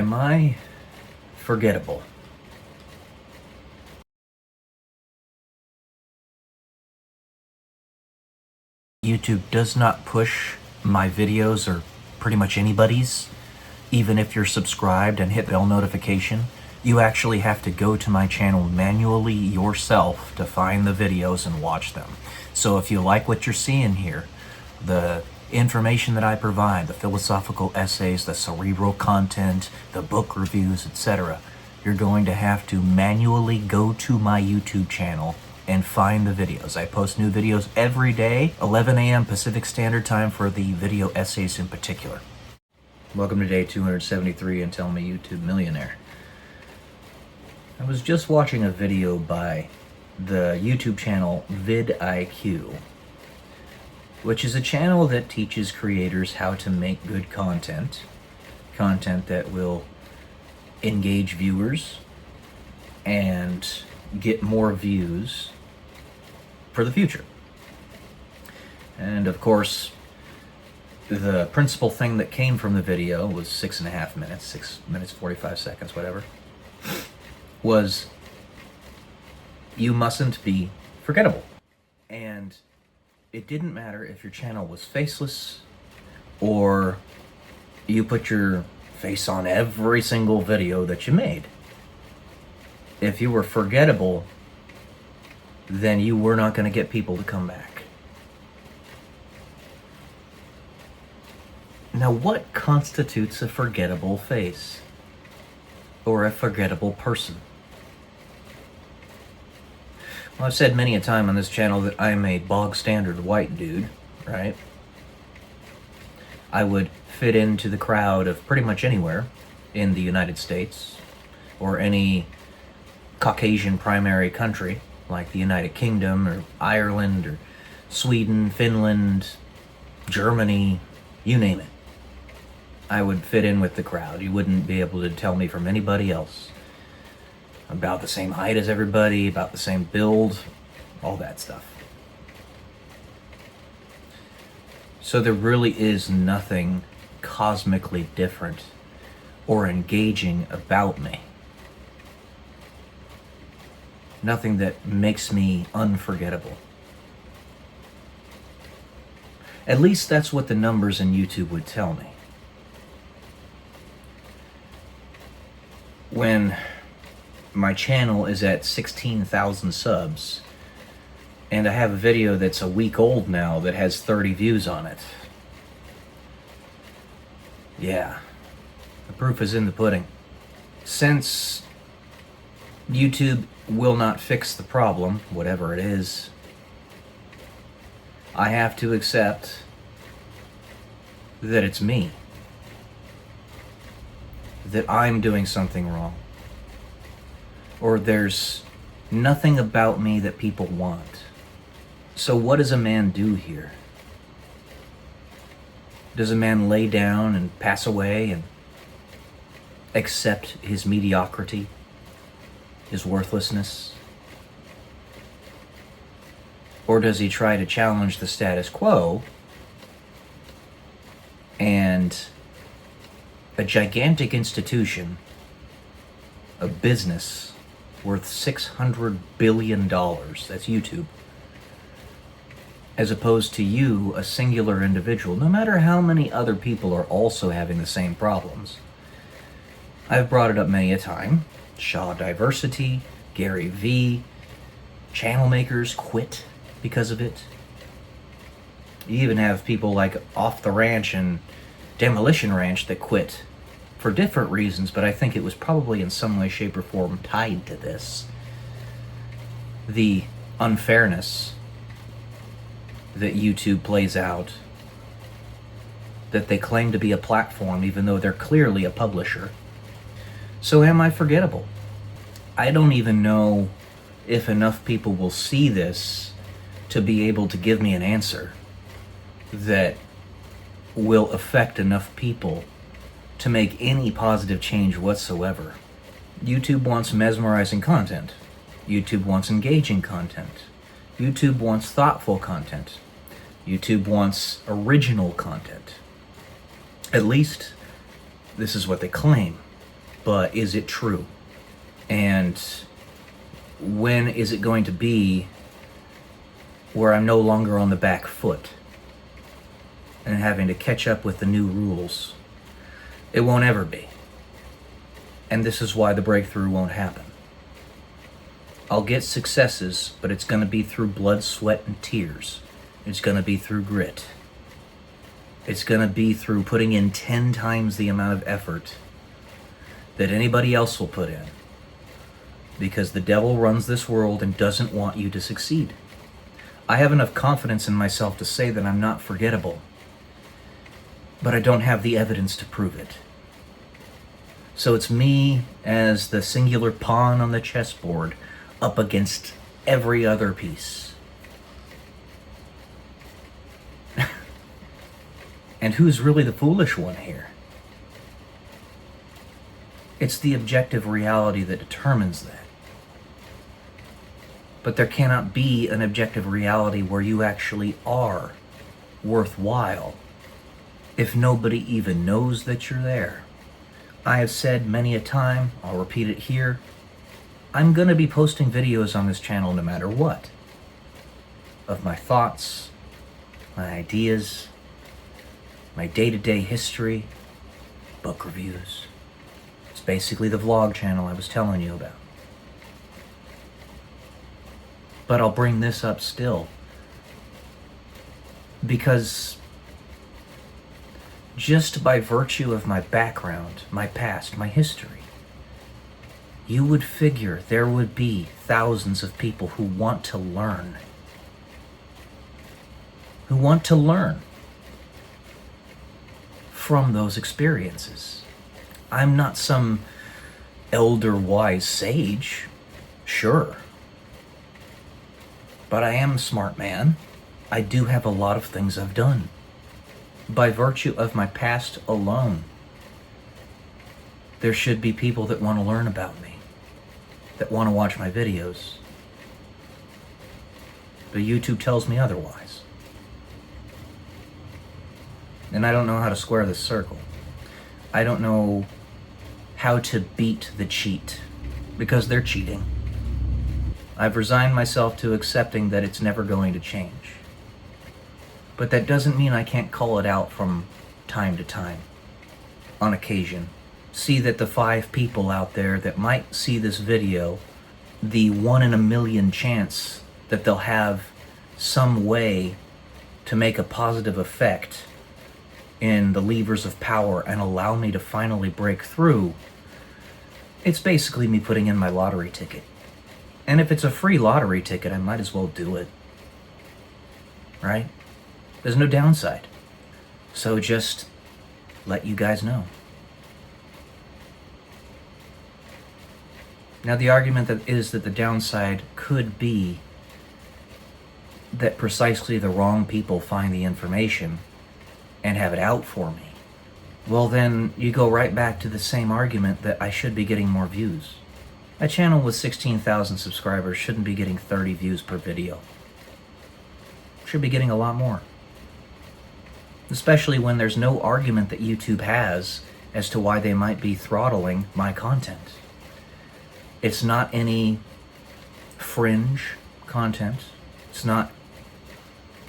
Am I forgettable? YouTube does not push my videos or pretty much anybody's, even if you're subscribed and hit the bell notification. You actually have to go to my channel manually yourself to find the videos and watch them. So if you like what you're seeing here, the information that I provide, the philosophical essays, the cerebral content, the book reviews, etc., you're going to have to manually go to my YouTube channel and find the videos. I post new videos every day, 11 a.m. Pacific Standard Time for the video essays in particular. Welcome to day 273 and Tell Me YouTube Millionaire. I was just watching a video by the YouTube channel vidIQ, which is a channel that teaches creators how to make good content that will engage viewers and get more views for the future. And of course, the principal thing that came from the video was 6.5 minutes, 6 minutes 45 seconds, whatever, was you mustn't be forgettable. And it didn't matter if your channel was faceless or you put your face on every single video that you made. If you were forgettable, then you were not going to get people to come back. Now, what constitutes a forgettable face or a forgettable person? Well, I've said many a time on this channel that I'm a bog standard white dude, right? I would fit into the crowd of pretty much anywhere in the United States or any Caucasian primary country like the United Kingdom or Ireland or Sweden, Finland, Germany, you name it. I would fit in with the crowd. You wouldn't be able to tell me from anybody else. About the same height as everybody, about the same build, all that stuff. So there really is nothing cosmically different or engaging about me. Nothing that makes me unforgettable. At least that's what the numbers in YouTube would tell me. When my channel is at 16,000 subs, and I have a video that's a week old now that has 30 views on it. Yeah, the proof is in the pudding. Since YouTube will not fix the problem, whatever it is, I have to accept that it's me. That I'm doing something wrong. Or there's nothing about me that people want. So what does a man do here? Does a man lay down and pass away and accept his mediocrity, his worthlessness? Or does he try to challenge the status quo and a gigantic institution, a business worth $600 billion, that's YouTube, as opposed to you, a singular individual, no matter how many other people are also having the same problems. I've brought it up many a time. Shaw Diversity, Gary V, channel makers quit because of it. You even have people like Off the Ranch and Demolition Ranch that quit for different reasons, but I think it was probably in some way, shape, or form tied to this. The unfairness that YouTube plays out, that they claim to be a platform even though they're clearly a publisher. So am I forgettable? I don't even know if enough people will see this to be able to give me an answer that will affect enough people to make any positive change whatsoever. YouTube wants mesmerizing content. YouTube wants engaging content. YouTube wants thoughtful content. YouTube wants original content. At least, this is what they claim. but is it true? And when is it going to be where I'm no longer on the back foot and having to catch up with the new rules? It won't ever be. And this is why the breakthrough won't happen. I'll get successes, but it's going to be through blood, sweat, and tears. It's going to be through grit. It's going to be through putting in 10 times the amount of effort that anybody else will put in. Because the devil runs this world and doesn't want you to succeed. I have enough confidence in myself to say that I'm not forgettable, but I don't have the evidence to prove it. So it's me as the singular pawn on the chessboard up against every other piece. And who's really the foolish one here? It's the objective reality that determines that. But there cannot be an objective reality where you actually are worthwhile if nobody even knows that you're there. I have said many a time, I'll repeat it here, I'm going to be posting videos on this channel no matter what. Of my thoughts, my ideas, my day-to-day history, book reviews. It's basically the vlog channel I was telling you about. But I'll bring this up still, because just by virtue of my background, my past, my history, you would figure there would be thousands of people who want to learn. Who want to learn from those experiences. I'm not some elder wise sage, sure. But I am a smart man. I do have a lot of things I've done. By virtue of my past alone, there should be people that want to learn about me, that want to watch my videos. But YouTube tells me otherwise. And I don't know how to square this circle. I don't know how to beat the cheat, because they're cheating. I've resigned myself to accepting that it's never going to change. But that doesn't mean I can't call it out from time to time, on occasion. See that the 5 people out there that might see this video, the 1 in a million chance that they'll have some way to make a positive effect in the levers of power and allow me to finally break through, it's basically me putting in my lottery ticket. And if it's a free lottery ticket, I might as well do it. Right? There's no downside. So just let you guys know. Now the argument that is that the downside could be that precisely the wrong people find the information and have it out for me. Well, then you go right back to the same argument that I should be getting more views. A channel with 16,000 subscribers shouldn't be getting 30 views per video. Should be getting a lot more. Especially when there's no argument that YouTube has as to why they might be throttling my content. It's not any fringe content. It's not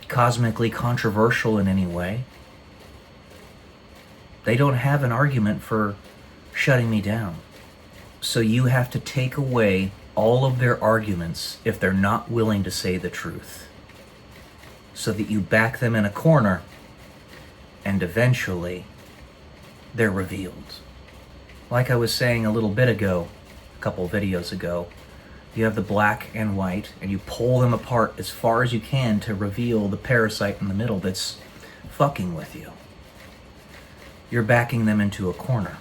cosmically controversial in any way. They don't have an argument for shutting me down. So you have to take away all of their arguments if they're not willing to say the truth, so that you back them in a corner and eventually they're revealed. Like I was saying a little bit ago, a couple videos ago, you have the black and white and you pull them apart as far as you can to reveal the parasite in the middle that's fucking with you. You're backing them into a corner.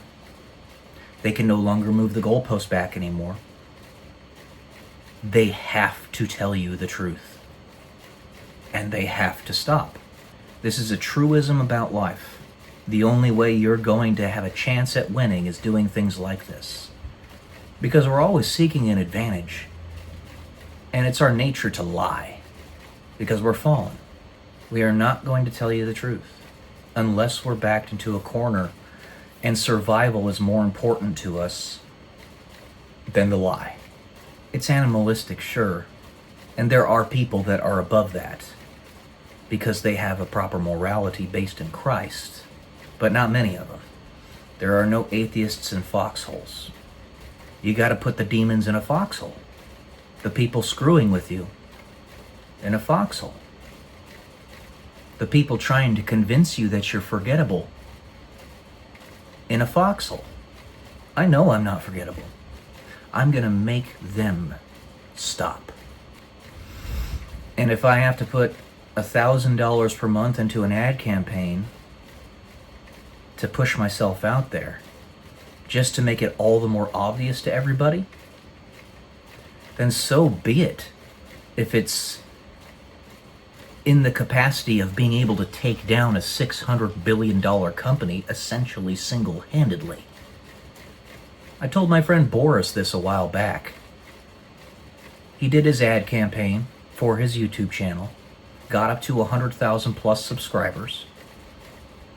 They can no longer move the goalpost back anymore. They have to tell you the truth. And they have to stop. This is a truism about life. The only way you're going to have a chance at winning is doing things like this. Because we're always seeking an advantage. And it's our nature to lie. Because we're fallen. We are not going to tell you the truth unless we're backed into a corner and survival is more important to us than the lie. It's animalistic, sure, and there are people that are above that because they have a proper morality based in Christ, but not many of them. There are no atheists in foxholes. You got to put the demons in a foxhole. The people screwing with you in a foxhole. The people trying to convince you that you're forgettable in a foxhole. I know I'm not forgettable. I'm going to make them stop. And if I have to put $1,000 per month into an ad campaign to push myself out there, just to make it all the more obvious to everybody, then so be it. If it's in the capacity of being able to take down a $600 billion company essentially single-handedly. I told my friend Boris this a while back. He did his ad campaign for his YouTube channel, got up to 100,000 plus subscribers,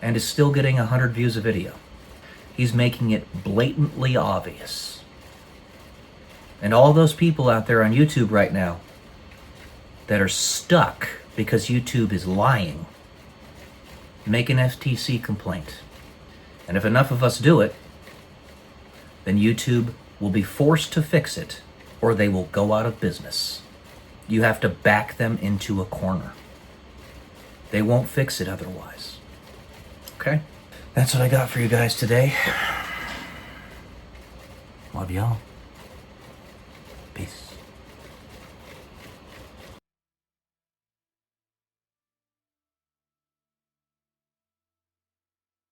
and is still getting 100 views a video. He's making it blatantly obvious. And all those people out there on YouTube right now that are stuck because YouTube is lying, make an FTC complaint. And if enough of us do it, then YouTube will be forced to fix it, or they will go out of business. You have to back them into a corner. They won't fix it otherwise. Okay? That's what I got for you guys today. Love y'all.